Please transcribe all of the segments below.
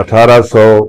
1800,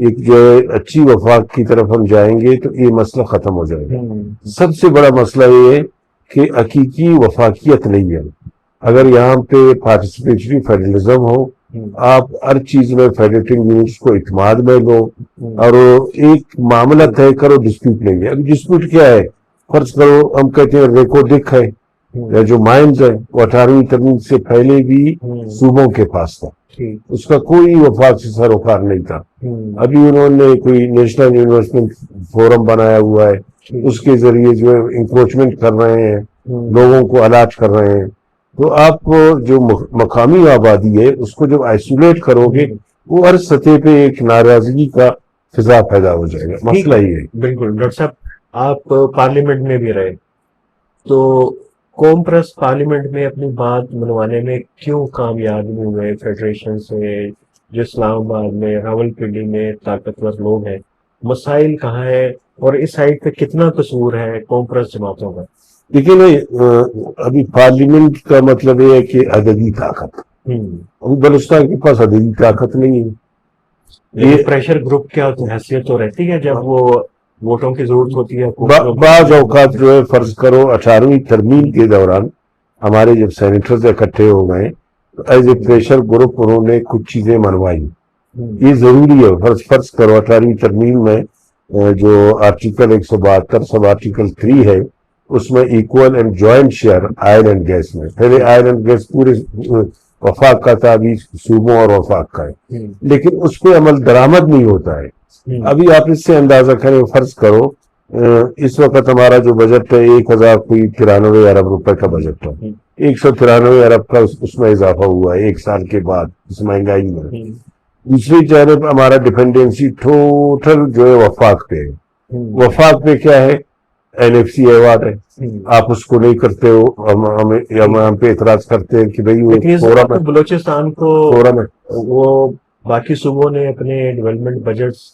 ایک جو ہے اچھی وفاق کی طرف ہم جائیں گے تو یہ مسئلہ ختم ہو جائے گا. سب سے بڑا مسئلہ یہ ہے کہ حقیقی وفاقیت نہیں ہے. اگر یہاں پہ پارٹیسپیٹری فیڈرلزم ہو, آپ ہر چیز میں فیڈریٹنگ یونٹس کو اعتماد میں لو اور ایک معاملہ طے کرو, ڈسپیوٹ لیں گے. اب ڈسپیوٹ کیا ہے؟ فرض کرو ہم کہتے ہیں ریکو ڈک ہے یا جو مائنز ہے وہ 18ویں ترمیم سے پہلے بھی صوبوں کے پاس تھا, اس کا کوئی وفاق سے سروکار نہیں تھا. ابھی انہوں نے کوئی نیشنل انویسٹمنٹ فورم بنایا ہوا ہے, اس کے ذریعے جو ہے انکروچمنٹ کر رہے ہیں, لوگوں کو الاٹ کر رہے ہیں. تو آپ جو مقامی آبادی ہے اس کو جب آئسولیٹ کرو گے وہ ہر سطح پہ ایک ناراضگی کا فضا پیدا ہو جائے گا. مسئلہ یہ ہے. بالکل ڈاکٹر صاحب, آپ پارلیمنٹ میں بھی رہے تو قوم پرست پارلیمنٹ میں اپنی بات منوانے میں کیوں کامیاب نہیں ہوئے فیڈریشن سے, جو اسلام آباد میں راول پنڈی میں طاقتور لوگ ہیں؟ مسائل کہاں ہے اور اس سائڈ پہ کتنا قصور ہے قوم پرست جماعتوں کا؟ لیکن ابھی پارلیمنٹ کا مطلب یہ ہے کہ عددی طاقت. ابھی بلوچستان کے پاس عددی طاقت نہیں ہے. یہ پریشر گروپ کیا حیثیت تو رہتی ہے جب وہ ووٹوں کی ضرورت ہوتی ہے. بعض اوقات جو ہے فرض کرو 18ویں ترمیم کے دوران ہمارے جب سینیٹرز اکٹھے ہو گئے تو ایز اے پریشر گروپ انہوں نے کچھ چیزیں منوائی. یہ ضروری ہے. فرض کرو 18ویں ترمیم میں جو آرٹیکل 172 سب آرٹیکل 3 ہے اس میں equal and joint share oil and gas میں, پہلے آئل اینڈ گیس پورے وفاق کا تھا, ابھی صوبوں اور وفاق کا ہے, لیکن اس پہ عمل درآمد نہیں ہوتا ہے. ابھی آپ اس سے اندازہ کریں, فرض کرو اس وقت ہمارا جو بجٹ ہے 1093 ارب روپے کا بجٹ ہے. 193 ارب کا اس میں اضافہ ہوا ہے ایک سال کے بعد اس مہنگائی میں. دوسری جانب ہمارا ڈیپینڈنسی ٹوٹل جو ہے وفاق پہ ہے. وفاق پہ کیا ہے؟ NFC ایوارڈ ہے, آپ اس کو نہیں کرتے ہو, ہم پہ اعتراض کرتے ہیں کہ بھائی بلوچستان کو وہ باقی صوبوں نے اپنے ڈیولپمنٹ بجٹس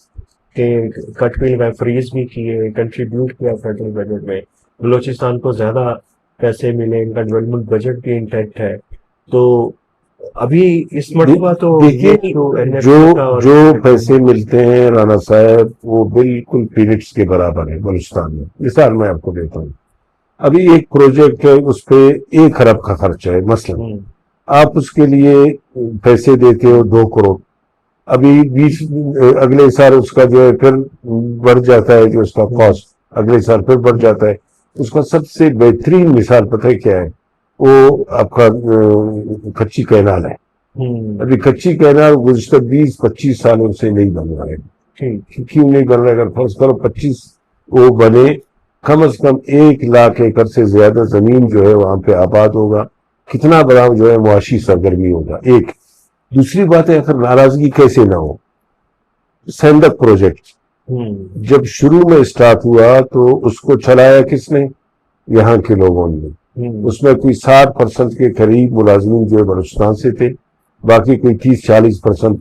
کے کٹ بھی لگائے, فریز بھی کیے, کنٹریبیوٹ کیا فیڈرل بجٹ میں. بلوچستان کو زیادہ پیسے ملے, ان کا ڈیولپمنٹ بجٹ بھی انٹیکٹ ہے. تو ابھی اس مرتبہ تو جو پیسے ملتے ہیں رانا صاحب وہ بالکل پینٹس کے برابر ہے بلوچستان میں. مثال میں آپ کو دیتا ہوں, ابھی ایک پروجیکٹ ہے اس پہ 1 ارب کا خرچہ ہے مثلا, آپ اس کے لیے پیسے دیتے ہو 2 کروڑ. ابھی اگلے سال اس کا جو ہے پھر بڑھ جاتا ہے, جو اس کا کاسٹ اگلے سال پھر بڑھ جاتا ہے. اس کا سب سے بہترین مثال پتہ ہے کیا ہے؟ وہ آپ کا کچی کینال ہے. ابھی کچی کینال گزشتہ 20-25 سالوں سے نہیں بن رہا ہے. کیوں نہیں بن رہا ہے؟ اگر فرض کرو 25 وہ بنے, کم از کم 1 لاکھ ایکڑ سے زیادہ زمین جو ہے وہاں پہ آباد ہوگا. کتنا بڑا جو ہے معاشی سرگرمی ہوگا. ایک دوسری بات ہے, اگر ناراضگی کیسے نہ ہو, سیندک پروجیکٹ جب شروع میں اسٹارٹ ہوا تو اس کو چلایا کس نے؟ یہاں کے لوگوں نے. اس میں کوئی 60% کے قریب ملازمین جو ہے بلوچستان سے تھے, باقی کوئی 30-40%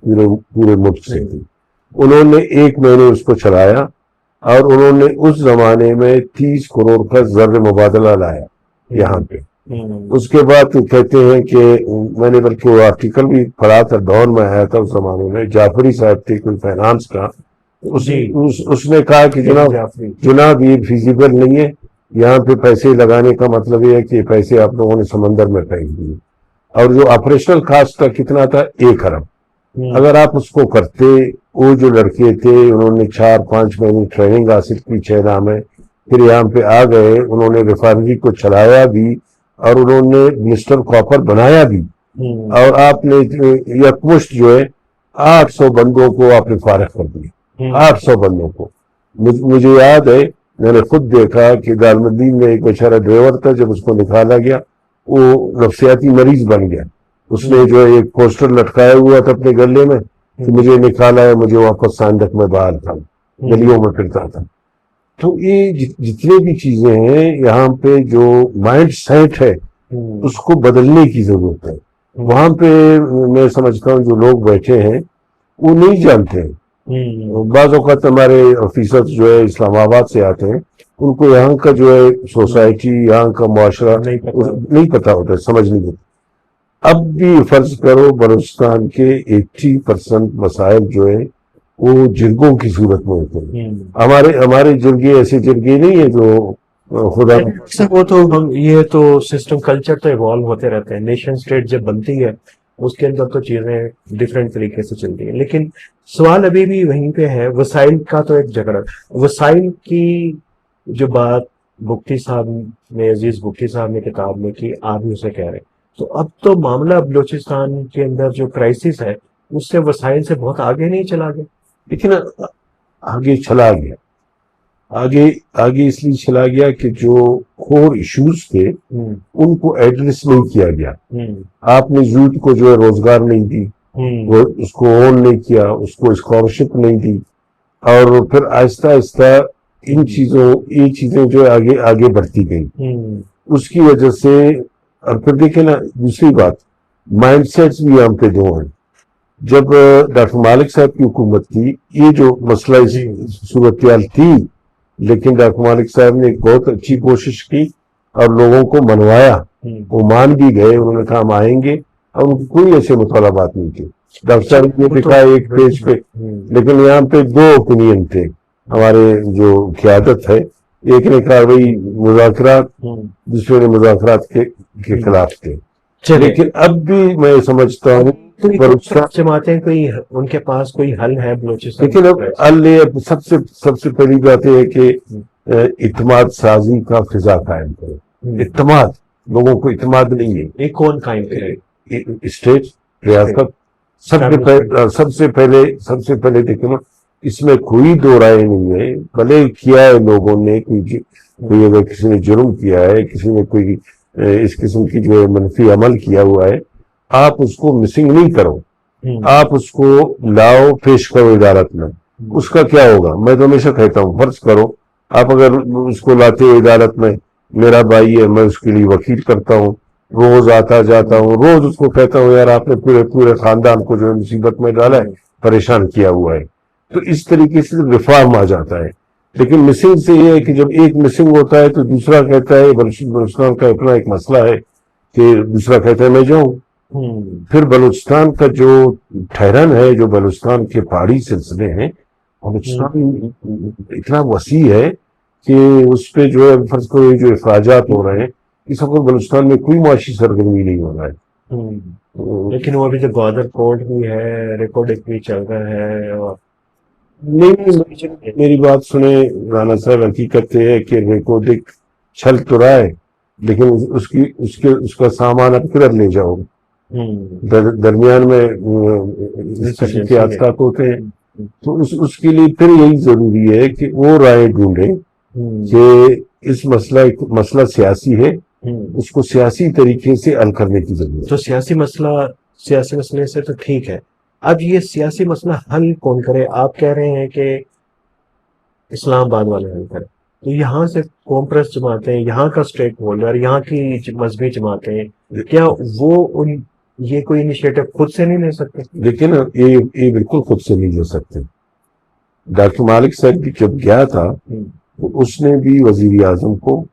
پورے ملک سے تھے. انہوں نے 1 مہینے اس کو چلایا اور انہوں نے اس زمانے میں 30 کروڑ کا زر مبادلہ لایا یہاں پہ. اس کے بعد کہتے ہیں کہ میں نے بلکہ وہ آرٹیکل بھی پڑھا تھا, ڈون میں آیا تھا اس زمانے میں, جعفری صاحب تھے کوئی فائنانس کا, اس نے کہا کہ جناب یہ فیزیبل نہیں ہے, یہاں پہ پیسے لگانے کا مطلب یہ ہے کہ پیسے آپ لوگوں نے سمندر میں پھینک دیے. اور جو آپریشنل کاسٹ کا کتنا تھا؟ 1 ارب. اگر آپ اس کو کرتے, وہ جو لڑکے تھے انہوں نے 4-5 مہینے ٹریننگ حاصل کی 6 ماہ میں, پھر یہاں پہ آ گئے, انہوں نے ریفائنری کو چلایا بھی اور انہوں نے مسٹر کاپر بنایا بھی, اور آپ نے یکمشت جو ہے 800 بندوں کو آپ نے فارغ کر دیا. 800 بندوں کو. مجھے یاد ہے, میں نے خود دیکھا کہ دارالمدین میں ایک بیچارہ ڈرائیور تھا, جب اس کو نکالا گیا وہ نفسیاتی مریض بن گیا. اس نے جو ہے ایک پوسٹر لٹکایا ہوا تھا اپنے گلے میں کہ مجھے نکالا ہے, مجھے واپس سائندک میں باہر تھا, گلیوں میں پھرتا تھا. تو یہ جتنے بھی چیزیں ہیں یہاں پہ جو مائنڈ سیٹ ہے اس کو بدلنے کی ضرورت ہے. وہاں پہ میں سمجھتا ہوں جو لوگ بیٹھے ہیں وہ نہیں جانتے ہیں. بعض اوقات ہمارے آفیسر جو ہے اسلام آباد سے آتے ہیں, ان کو یہاں کا جو ہے سوسائٹی, یہاں کا معاشرہ نہیں پتا ہوتا, سمجھ نہیں ہوتا. اب بھی فرض کرو بلوچستان کے 80% مسائل جو ہے وہ جرگوں کی صورت میں ہوتے ہیں. ہوں ہمارے جرگے ایسے جرگے نہیں ہیں جو خدا اکثر وہ تو ہم یہ تو سسٹم کلچر تو ایوالو ہوتے رہتے ہیں. نیشن اسٹیٹ جب بنتی ہے اس کے اندر تو چیزیں ڈفرینٹ طریقے سے چلتی ہیں، لیکن سوال ابھی بھی وہیں پہ ہے. وسائل کا تو ایک جھگڑا، وسائل کی جو بات بگٹی صاحب نے، عزیز بگٹی صاحب نے کتاب میں کی، آپ بھی اسے کہہ رہے ہیں. تو اب تو معاملہ بلوچستان کے اندر جو کرائسس ہے اس سے وسائل سے بہت آگے نہیں چلا گیا. لیکن آگے چلا گیا. آگے اس لیے چلا گیا کہ جو کور ایشوز تھے ہوں ان کو ایڈریس نہیں کیا گیا. ہوں آپ نے یوتھ کو جو ہے روزگار نہیں دی، ہوں وہ اس کو اون نہیں کیا، اس کو اسکالرشپ نہیں دی، اور پھر آہستہ آہستہ یہ چیزیں جو ہے آگے بڑھتی گئی. ہوں اس کی وجہ سے، اور پھر دیکھیں نا دوسری بات، مائنڈ سیٹس بھی یہاں پہ دو ہیں. جب ڈاکٹر مالک صاحب کی حکومت تھی، یہ جو مسئلہ جی صورتحال تھی، لیکن ڈاکٹر مالک صاحب نے ایک بہت اچھی کوشش کی اور لوگوں کو منوایا. ہوں وہ مان بھی گئے، انہوں نے کہا ہم آئیں گے، اور ان کی کوئی ایسے مطالبات نہیں تھے. ڈاکٹر صاحب نے وہ تو لکھا ایک پیج پہ، ہوں لیکن یہاں پہ دو اوپینین تھے. ہمارے جو قیادت ہے، ایک نے کہا بھائی مذاکرات، ہوں دوسرے نے مذاکرات کے خلاف تھے. چلے لیکن اب بھی میں سمجھتا ہوں بلوچستان، جماعتیں کوئی ان کے پاس کوئی حل ہے بلوچستان لیکن اب اب سب سے پہلی بات یہ ہے کہ اعتماد سازی کا فضا قائم کرو. اعتماد، لوگوں کو اعتماد نہیں ہے. ایک کون قائم کرے؟ اسٹیٹ، ریاست، سب سے پہلے دیکھو نا، اس میں کوئی دو رائے نہیں ہے. بھلے کیا ہے لوگوں نے، کوئی اگر کسی نے جرم کیا ہے، کسی نے کوئی اس قسم کی جو ہے منفی عمل کیا ہوا ہے، آپ اس کو مسنگ نہیں کرو، آپ اس کو لاؤ، پیش کرو عدالت میں. اس کا کیا ہوگا؟ میں تو ہمیشہ کہتا ہوں، فرض کرو آپ اگر اس کو لاتے ہو عدالت میں، میرا بھائی ہے، میں اس کے لیے وکیل کرتا ہوں، روز آتا جاتا ہوں، روز اس کو کہتا ہوں یار آپ نے پورے خاندان کو جو ہے مصیبت میں ڈالا ہے، پریشان کیا ہوا ہے. تو اس طریقے سے ریفارم آ جاتا ہے. لیکن مسنگ سے یہ ہے کہ جب ایک مسنگ ہوتا ہے تو دوسرا کہتا ہے، بلوچستان کا اپنا ایک مسئلہ ہے کہ دوسرا کہتا ہے میں جاؤں. پھر بلوچستان کا جو ٹھہرن ہے، جو بلوچستان کے پہاڑی سلسلے ہیں، بلوچستان اتنا وسیع ہے کہ اس پہ جو ہے فرض کرو یہ جو اخراجات ہو رہے ہیں، اس وقت بلوچستان میں کوئی معاشی سرگرمی نہیں ہو رہا ہے. لیکن وہ ابھی جو گوادر پورٹ بھی ہے، ریکارڈ بھی چل رہا ہے. اور نہیں، میری بات سنیں رانا صاحب، حقیقت یہ ہے کہ ریکارڈک چھل تو رہا ہے، لیکن اس کا سامان اب کدھر لے جاؤ؟ درمیان میں اس قسم کے حادثات ہوتے ہیں. تو اس کے لیے پھر یہی ضروری ہے کہ وہ رائے ڈھونڈیں کہ اس مسئلہ سیاسی ہے، اس کو سیاسی طریقے سے حل کرنے کی ضرورت ہے. تو سیاسی مسئلے سے تو ٹھیک ہے. اب یہ سیاسی مسئلہ حل کون کرے؟ آپ کہہ رہے ہیں کہ اسلام آباد والے حل کریں. تو یہاں سے قوم پرست جماعتیں، یہاں کا اسٹیک ہولڈر، یہاں کی مذہبی جماعتیں، کیا وہ یہ کوئی انیشیٹو خود سے نہیں لے سکتے؟ لیکن یہ بالکل خود سے نہیں لے سکتے. ڈاکٹر مالک صاحب بھی جب گیا تھا تو اس نے بھی وزیر اعظم کو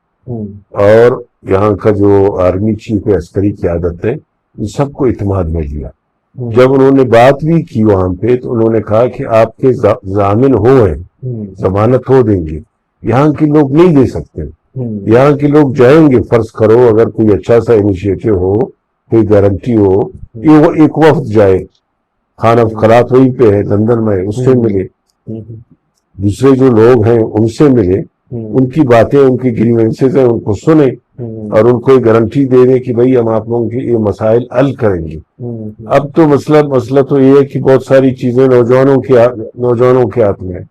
اور یہاں کا جو آرمی چیف عسکری قیادت ہے، ان سب کو اعتماد میں لیا. جب انہوں نے بات بھی کی وہاں پہ تو انہوں نے کہا کہ آپ کے ضامن ہو ہیں، ضمانت ہو دیں گے. یہاں کے لوگ نہیں دے سکتے. یہاں کے لوگ جائیں گے، فرض کرو اگر کوئی اچھا سا انیشیٹو ہو، کوئی گارنٹی ہو، یہ ایک وفد جائے، خانہ خراب وہیں پہ ہے لندن میں، اس سے ملے، دوسرے جو لوگ ہیں ان سے ملے، ان کی باتیں، ان کی گریوینسز ہیں ان کو سنیں، اور ان کو ایک گارنٹی دے دیں کہ بھائی ہم آپ لوگوں کے یہ مسائل حل کریں گے. اب تو مسئلہ تو یہ ہے کہ بہت ساری چیزیں نوجوانوں کے ہاتھ میں ہے.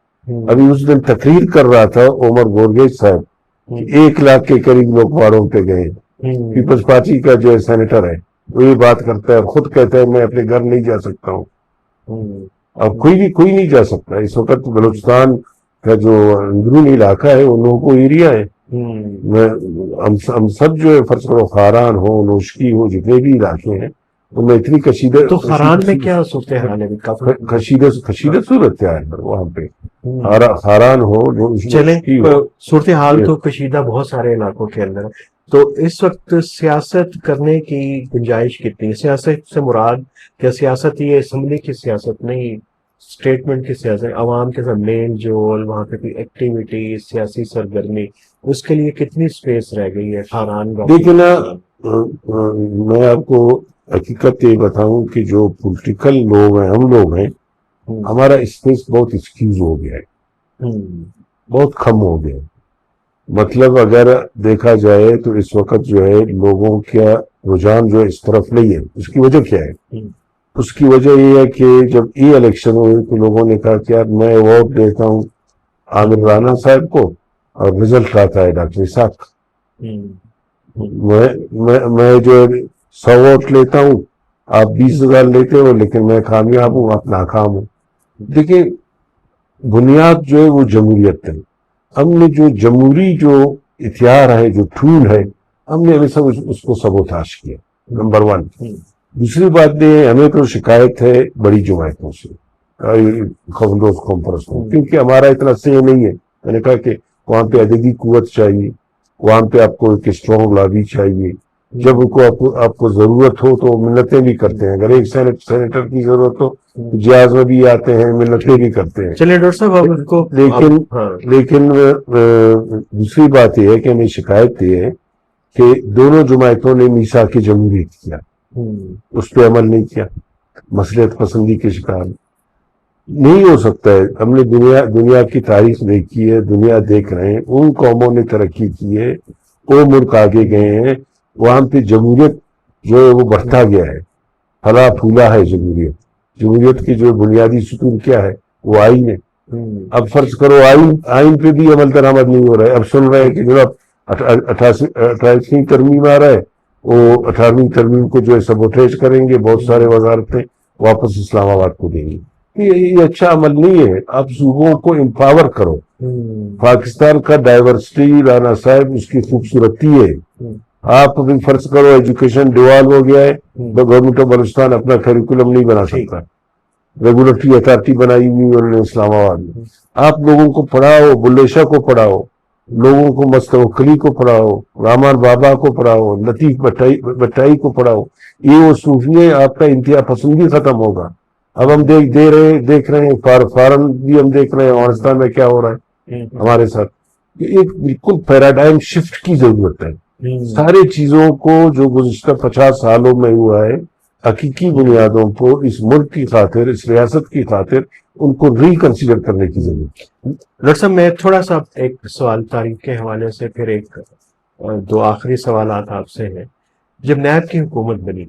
ابھی اس دن تقریر کر رہا تھا عمر گورگیج صاحب کہ 1 لاکھ کے قریب لوگ پہاڑوں پہ گئے. پیپلز پارٹی کا جو ہے سینیٹر ہے وہ یہ بات کرتا ہے، خود کہتا ہے میں اپنے گھر نہیں جا سکتا ہوں. اب کوئی نہیں جا سکتا. اس وقت بلوچستان کا جو اندرونی علاقہ ہے وہ نوکو ایریا ہے. ہم سب جو ہے فرض کرو خاران ہو، نوشکی ہو، جتنے بھی علاقے ہیں ان میں اتنی کشیدہ. تو خاران میں کیا صورتحال ہے؟ کشیدہ صورت ہے وہاں پہ. خاران ہو، چلیں، صورتحال تو کشیدہ بہت سارے علاقوں کے اندر. تو اس وقت سیاست کرنے کی گنجائش کتنی ہے؟ سیاست سے مراد کیا سیاست یہ اسمبلی کی سیاست نہیں، اسٹیٹمنٹ کی سیاست، عوام کے ساتھ میل جول، وہاں پہ کوئی ایکٹیویٹی، سیاسی سرگرمی، اس کے لیے کتنی سپیس رہ گئی ہے خانان گاؤں؟ دیکھیں نا، میں آپ کو حقیقت یہ بتاؤں کہ جو پولیٹیکل لوگ ہیں، ہم لوگ ہیں، ہمارا اسپیس بہت ایکسکیوز ہو گیا ہے، بہت کم ہو گیا ہے۔ مطلب اگر دیکھا جائے تو اس وقت جو ہے لوگوں کا رجحان جو ہے اس طرف نہیں ہے۔ اس کی وجہ کیا ہے؟ اس کی وجہ یہ ہے کہ جب ای الیکشن ہوئے تو لوگوں نے کہا کہ یار میں ووٹ دیتا ہوں عامر رانا صاحب کو اور رزلٹ آتا ہے ڈاکٹر اسحاق کا، میں جو 100 ووٹ لیتا ہوں، آپ 20,000 لیتے ہو، لیکن میں کامیاب ہوں، آپ ناکام ہوں۔ دیکھیں، بنیاد جو ہے وہ جمہوریت ہے۔ ہم نے جو جمہوری جو ہتھیار ہے، جو ٹول ہے، ہم نے ہمیشہ اس کو سبوتاش کیا، نمبر 1۔ دوسری بات یہ ہے، ہمیں تو شکایت ہے بڑی جماعتوں سے، کانفرنسوں، کیونکہ ہمارا اتنا سے نہیں ہے۔ میں نے کہا کہ وہاں پہ عددی قوت چاہیے، وہاں پہ آپ کو ایک اسٹرانگ لابی چاہیے، جب آپ کو ضرورت ہو تو منتیں بھی کرتے ہیں، اگر ایک سینیٹر کی ضرورت ہو تو جہاز میں بھی آتے ہیں، منتیں بھی کرتے ہیں۔ چلیے ڈاکٹر صاحب، لیکن دوسری بات یہ ہے کہ ہمیں شکایت یہ ہے کہ دونوں جماعتوں نے میثاق جمہوریت کیا، اس پہ عمل نہیں کیا، مصلحت پسندی کے شکار نہیں ہو سکتا ہے۔ ہم نے دنیا کی تاریخ دیکھی ہے، دنیا دیکھ رہے ہیں، ان قوموں نے ترقی کی ہے، وہ ملک آگے گئے ہیں، وہاں پہ جمہوریت جو ہے وہ بڑھتا گیا ہے، پھلا پھولا ہے جمہوریت کی جو بنیادی ستون کیا ہے؟ وہ آئین ہے۔ اب فرض کرو آئین پہ بھی عمل درآمد نہیں ہو رہا ہے۔ اب سن رہے ہیں کہ جناب 28ویں ترمیم آ رہا ہے، وہ 18ویں ترمیم کو جو ہے سبوٹیج کریں گے، بہت سارے وزارتیں واپس اسلام آباد کو دیں گی۔ یہ اچھا عمل نہیں ہے۔ آپ صوبوں کو امپاور کرو۔ پاکستان کا ڈائیورسٹی، رانا صاحب، اس کی خوبصورتی ہے۔ آپ ابھی فرض کرو ایجوکیشن ڈیوال ہو گیا ہے، گورنمنٹ آف بلوچستان اپنا کریکولم نہیں بنا سکتا، ریگولیٹری اتھارٹی بنائی ہوئی انہوں نے اسلام آباد میں۔ آپ لوگوں کو پڑھاؤ، بلے شاہ کو پڑھاؤ، لوگوں کو مستوکلی کو پڑھاؤ، رامان بابا کو پڑھاؤ، لطیف بٹائی کو پڑھاؤ۔ یہ وہ صوفیے، آپ کا انتہا پسندی ختم ہوگا۔ اب ہم دیکھ رہے ہیں، فارن بھی ہم دیکھ رہے ہیں افغانستان میں کیا ہو رہا ہے ہمارے ساتھ۔ ایک بالکل پیراڈائم شفٹ کی ضرورت ہے۔ ساری چیزوں کو جو گزشتہ 50 سالوں میں ہوا ہے، حقیقی بنیادوں کو اس ملک کی خاطر، اس ریاست کی خاطر ان کو ریکنسیڈر کرنے کی ضرورت ہے۔ ڈاکٹر صاحب، میں تھوڑا سا ایک سوال تاریخ کے حوالے سے، پھر ایک دو آخری سوالات آپ سے ہیں۔ جب نیب کی حکومت بنی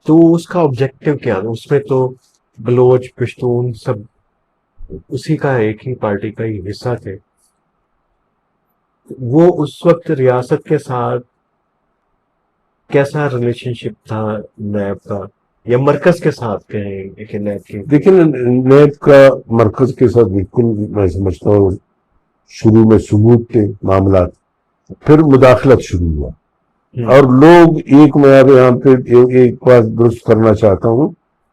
تو اس کا آبجیکٹو کیا تھا؟ اس میں تو بلوچ، پشتون سب اسی کا ایک ہی پارٹی کا ہی حصہ تھے۔ وہ اس وقت ریاست کے ساتھ کیسا ریلیشن شپ تھا نیب کا، یا مرکز کے ساتھ کہیں کہ نیب کی؟ لیکن نیب کا مرکز کے ساتھ بالکل میں سمجھتا ہوں شروع میں ثبوت کے معاملات، پھر مداخلت شروع ہوا، اور لوگ میں یہاں پہ ایک بات درست کرنا چاہتا ہوں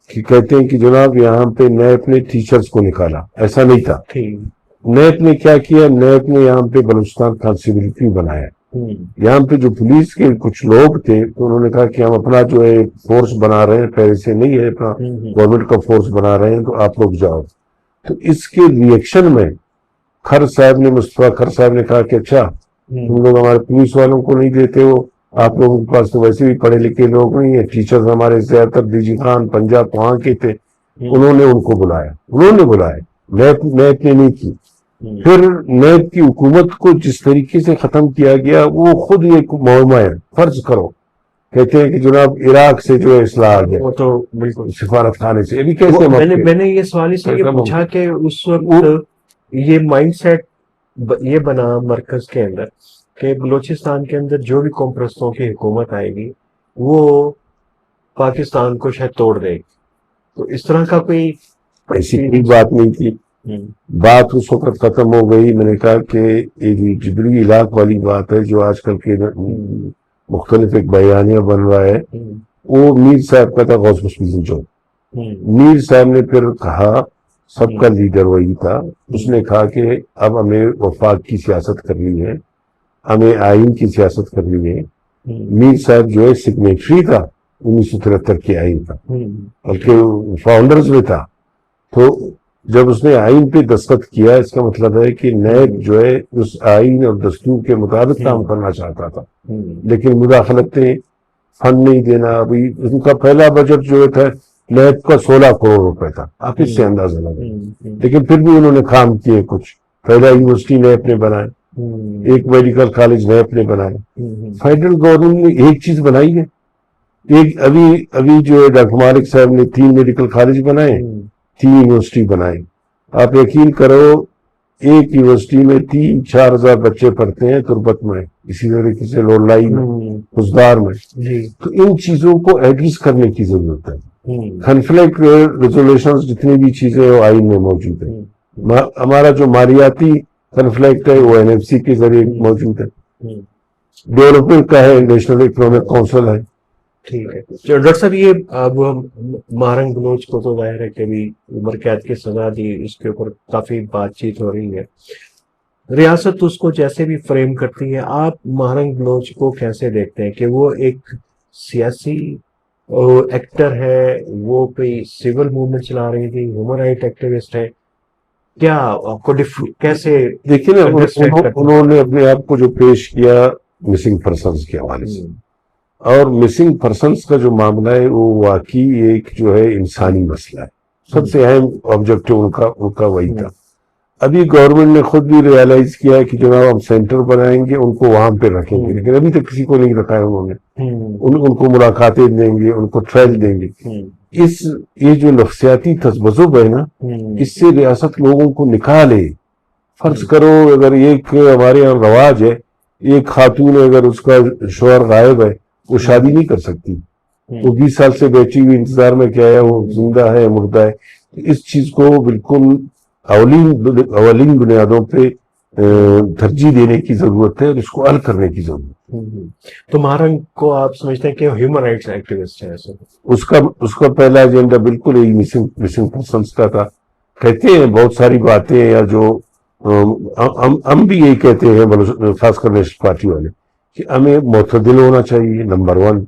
کہ کہتے ہیں کہ جناب یہاں پہ نیب نے ٹیچرز کو نکالا، ایسا نہیں تھا۔ نیب نے کیا کیا؟ نیب نے یہاں پہ بلوچستان کانسٹیبلٹی بنایا۔ یہاں پہ جو پولیس کے کچھ لوگ تھے تو انہوں نے کہا کہ ہم اپنا جو ہے فورس بنا رہے ہیں، پہلے سے نہیں ہے، اپنا گورنمنٹ کا فورس بنا رہے ہیں، تو آپ لوگ جاؤ۔ تو اس کے ریئیکشن میں مصطفیٰ کھر صاحب نے کہا کہ اچھا، تم لوگ ہمارے پولیس والوں کو نہیں دیتے ہو، آپ لوگوں کے پاس تو ویسے بھی پڑھے لکھے لوگ نہیں ہیں، ٹیچرز ہمارے زیادہ تر ڈی جی خان پنجاب وہاں کے تھے، انہوں نے ان کو بلایا، نیب نے نہیں کی۔ پھر نیب کی حکومت کو جس طریقے سے ختم کیا گیا، وہ خود ایک معمہ ہے۔ فرض کرو کہتے ہیں کہ جناب عراق سے جو ہے اصلاح آ گیا، وہ تو بالکل سفارت خانے سے، ابھی کیسے میں نے یہ سوال اس لیے پوچھا کہ اس وقت یہ مائنڈ سیٹ یہ بنا مرکز کے اندر کہ بلوچستان کے اندر جو بھی قوم پرستوں کی حکومت آئے گی وہ پاکستان کو شاید توڑ دے گی۔ تو اس طرح کا کوئی ایسی کوئی بات نہیں تھی۔ بات اس وقت ختم ہو گئی۔ میں نے کہا کہ یہ جبری علاق والی بات ہے جو آج کل کے مختلف ایک بیانیہ بن رہا ہے، وہ میر صاحب کا تھا، غوث مسلم جو میر صاحب نے پھر کہا، سب کا لیڈر وہی تھا، اس نے کہا کہ اب ہمیں وفاق کی سیاست کرنی ہے، ہمیں آئین کی سیاست کرنی ہے۔ میر صاحب جو ہے سگنیٹری تھا 1973 کے آئین کا، بلکہ فاؤنڈرز میں تھا۔ تو جب اس نے آئین پہ دستخط کیا اس کا مطلب ہے کہ نیب جو ہے اس آئین اور دستور کے مطابق کام کرنا چاہتا تھا، لیکن مداخلتیں، فنڈ نہیں دینا. ابھی ان کا پہلا بجٹ جو تھا نیب کا 16 کروڑ روپے تھا، آپ اس سے اندازہ لگائیں. لیکن پھر بھی انہوں نے کام کیے کچھ. پہلا یونیورسٹی نیب نے بنائے، ایک میڈیکل کالج نیب نے بنائے. فیڈرل گورنمنٹ نے ایک چیز بنائی ہے. ابھی جو ہے ڈاکٹر مالک صاحب نے 3 میڈیکل کالج بنائے، 3 یونیورسٹی بنائی. آپ یقین کرو ایک یونیورسٹی میں 3-4 ہزار بچے پڑھتے ہیں تربت میں، اسی طریقے سے لولائی میں، حسدار میں. تو ان چیزوں کو ایڈریس کرنے کی ضرورت ہے. کنفلکٹ ریزولوشن جتنی بھی چیزیں وہ آئین میں موجود ہیں. ہمارا جو مالیاتی کنفلکٹ ہے وہ NFC کے ذریعے موجود ہے. ڈیولپمنٹ کا ہے نیشنل اکنامک کونسل ہے. ٹھیک ہے. ڈاکٹر صاحب یہ اب مہرنگ بلوچ کو تو ظاہر ہے کہ بھی عمر قید کی سزا دی، اس کے اوپر کافی بات چیت ہو رہی ہے. ریاست اس کو جیسے بھی فریم کرتی ہے، آپ مہرنگ بلوچ کو کیسے دیکھتے ہیں کہ وہ ایک سیاسی ایکٹر ہے، وہ کوئی سول موومنٹ چلا رہی تھی، ہیومن رائٹ ایکٹیوسٹ ہے، کیا آپ کو کیسے دیکھیں نا انہوں نے اپنے آپ کو جو پیش کیا مسنگ پرسنز کے حوالے سے، اور مسنگ پرسنز کا جو معاملہ ہے وہ واقعی ایک جو ہے انسانی مسئلہ ہے. سب سے اہم آبجیکٹو ان کا وہی تھا. ابھی گورنمنٹ نے خود بھی ریالائز کیا کہ جناب ہم سینٹر بنائیں گے، ان کو وہاں پہ رکھیں گے، لیکن ابھی تک کسی کو نہیں رکھا ہے. انہوں نے ان کو ملاقاتیں دیں گے، ان کو ٹرائل دیں گے. یہ جو نفسیاتی تذبذب ہے نا، اس سے ریاست لوگوں کو نکالے. فرض کرو اگر ایک ہمارے یہاں رواج ہے، ایک خاتون اگر اس کا شوہر غائب ہے وہ شادی نہیں کر سکتی. وہ 20 سال سے بیٹھی ہوئی انتظار میں کیا ہے، وہ زندہ ہے مردہ ہے. اس چیز کو بالکل اولین بنیادوں پہ ترجیح دینے کی ضرورت ہے اور اس کو حل کرنے کی ضرورت ہے. تو مہرنگ کو آپ سمجھتے ہیں کہ ہیومن رائٹس ایکٹیوسٹ ہے؟ اس کا پہلا ایجنڈا بالکل یہی مسنگ پرسنس کا تھا. کہتے ہیں بہت ساری باتیں، یا جو ہم بھی یہی کہتے ہیں خاص کر نیشنل پارٹی والے، کہ ہمیں معتدل ہونا چاہیے. نمبر 1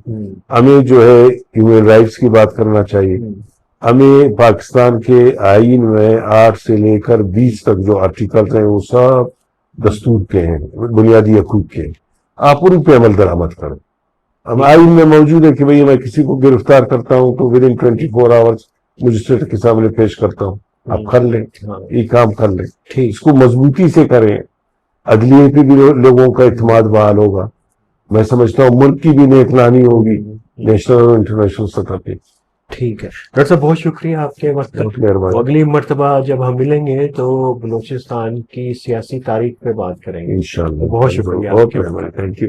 ہمیں جو ہے ہیومن رائٹس کی بات کرنا چاہیے. ہمیں پاکستان کے آئین میں 8 سے لے کر 20 تک جو آرٹیکلز ہیں وہ سب دستور کے ہیں، بنیادی حقوق کے ہیں. آپ ان پہ عمل درآمد کریں. اب آئین میں موجود ہے کہ بھئی میں کسی کو گرفتار کرتا ہوں تو ود ان 24 آورز مجسٹریٹ کے سامنے پیش کرتا ہوں. آپ کر لیں، یہ کام کر لیں. اس کو مضبوطی سے کریں. عدلیے پہ بھی لوگوں کا اعتماد بحال ہوگا. میں سمجھتا ہوں ملک کی بھی نیک نامی ہوگی نیشنل اور انٹرنیشنل سطح پہ. ٹھیک ہے ڈاکٹر صاحب، بہت شکریہ آپ کے وقت. اگلی مرتبہ جب ہم ملیں گے تو بلوچستان کی سیاسی تاریخ پہ بات کریں گے. انشاءاللہ. بہت شکریہ. Okay, thank you.